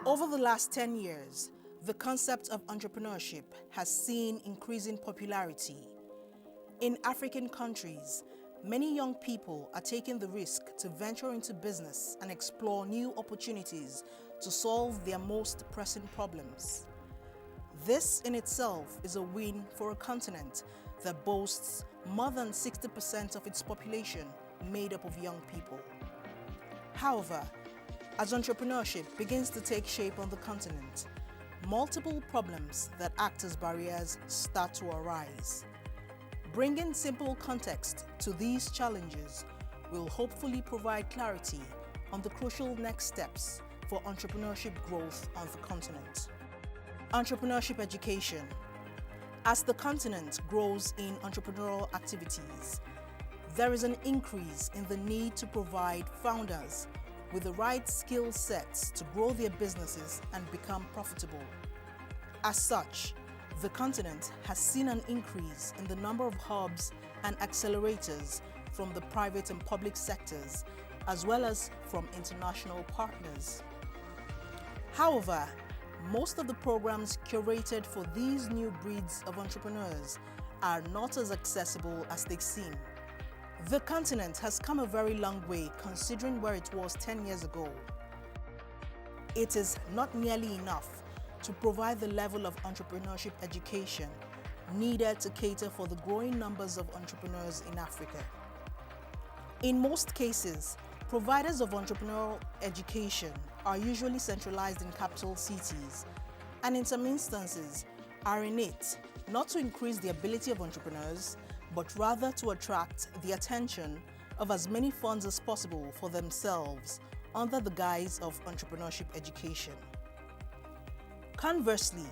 Over the last 10 years, the concept of entrepreneurship has seen increasing popularity. In African countries, many young people are taking the risk to venture into business and explore new opportunities to solve their most pressing problems. This in itself is a win for a continent that boasts more than 60% of its population made up of young people. However, as entrepreneurship begins to take shape on the continent, multiple problems that act as barriers start to arise. Bringing simple context to these challenges will hopefully provide clarity on the crucial next steps for entrepreneurship growth on the continent. Entrepreneurship education. As the continent grows in entrepreneurial activities, there is an increase in the need to provide founders with the right skill sets to grow their businesses and become profitable. As such, the continent has seen an increase in the number of hubs and accelerators from the private and public sectors, as well as from international partners. However, most of the programs curated for these new breeds of entrepreneurs are not as accessible as they seem. The continent has come a very long way considering where it was 10 years ago. It is not nearly enough to provide the level of entrepreneurship education needed to cater for the growing numbers of entrepreneurs in Africa. In most cases, providers of entrepreneurial education are usually centralized in capital cities, and in some instances are in it not to increase the ability of entrepreneurs, but rather to attract the attention of as many funds as possible for themselves under the guise of entrepreneurship education. Conversely,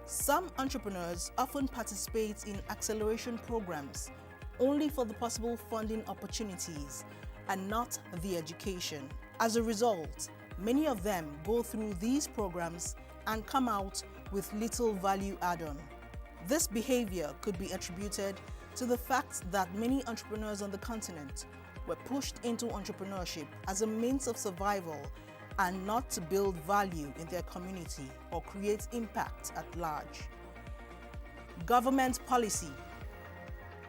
some entrepreneurs often participate in acceleration programs only for the possible funding opportunities and not the education. As a result, many of them go through these programs and come out with little value add-on. This behavior could be attributed to the fact that many entrepreneurs on the continent were pushed into entrepreneurship as a means of survival and not to build value in their community or create impact at large. Government policy.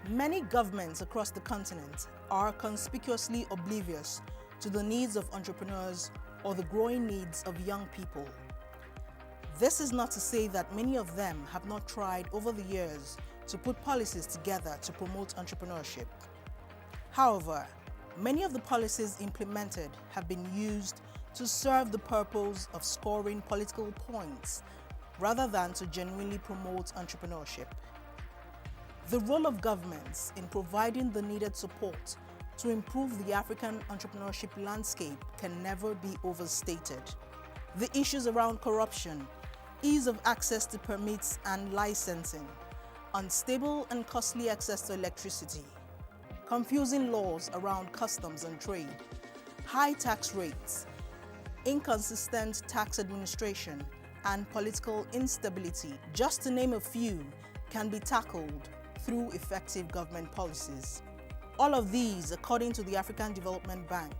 Many governments across the continent are conspicuously oblivious to the needs of entrepreneurs or the growing needs of young people. This is not to say that many of them have not tried over the years to put policies together to promote entrepreneurship. However, many of the policies implemented have been used to serve the purpose of scoring political points rather than to genuinely promote entrepreneurship. The role of governments in providing the needed support to improve the African entrepreneurship landscape can never be overstated. The issues around corruption, ease of access to permits and licensing, unstable and costly access to electricity, confusing laws around customs and trade, high tax rates, inconsistent tax administration, and political instability, just to name a few, can be tackled through effective government policies. All of these, according to the African Development Bank,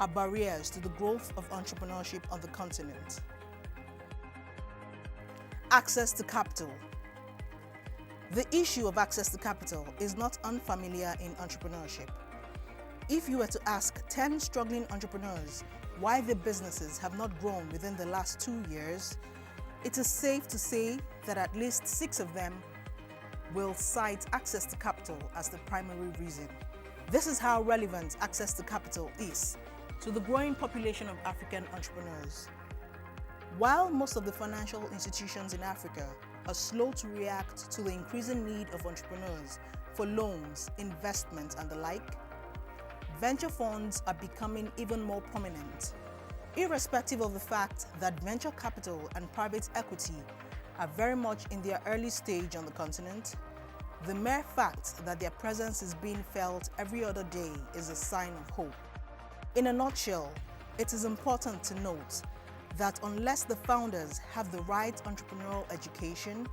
are barriers to the growth of entrepreneurship on the continent. Access to capital. The issue of access to capital is not unfamiliar in entrepreneurship. If you were to ask 10 struggling entrepreneurs why their businesses have not grown within the last 2 years, it is safe to say that at least 6 of them will cite access to capital as the primary reason. This is how relevant access to capital is to the growing population of African entrepreneurs. While most of the financial institutions in Africa are slow to react to the increasing need of entrepreneurs for loans, investments, and the like, venture funds are becoming even more prominent. Irrespective of the fact that venture capital and private equity are very much in their early stage on the continent, the mere fact that their presence is being felt every other day is a sign of hope. In a nutshell, it is important to note that unless the founders have the right entrepreneurial education,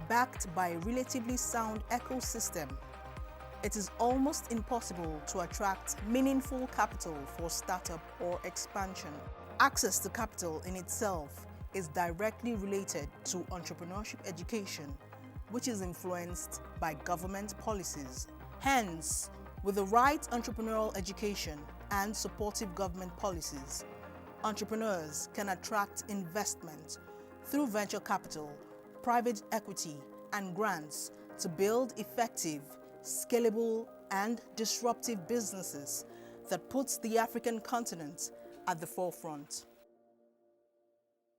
backed by a relatively sound ecosystem, it is almost impossible to attract meaningful capital for startup or expansion. Access to capital in itself is directly related to entrepreneurship education, which is influenced by government policies. Hence, with the right entrepreneurial education and supportive government policies, entrepreneurs can attract investment through venture capital, private equity, and grants to build effective, scalable, and disruptive businesses that puts the African continent at the forefront.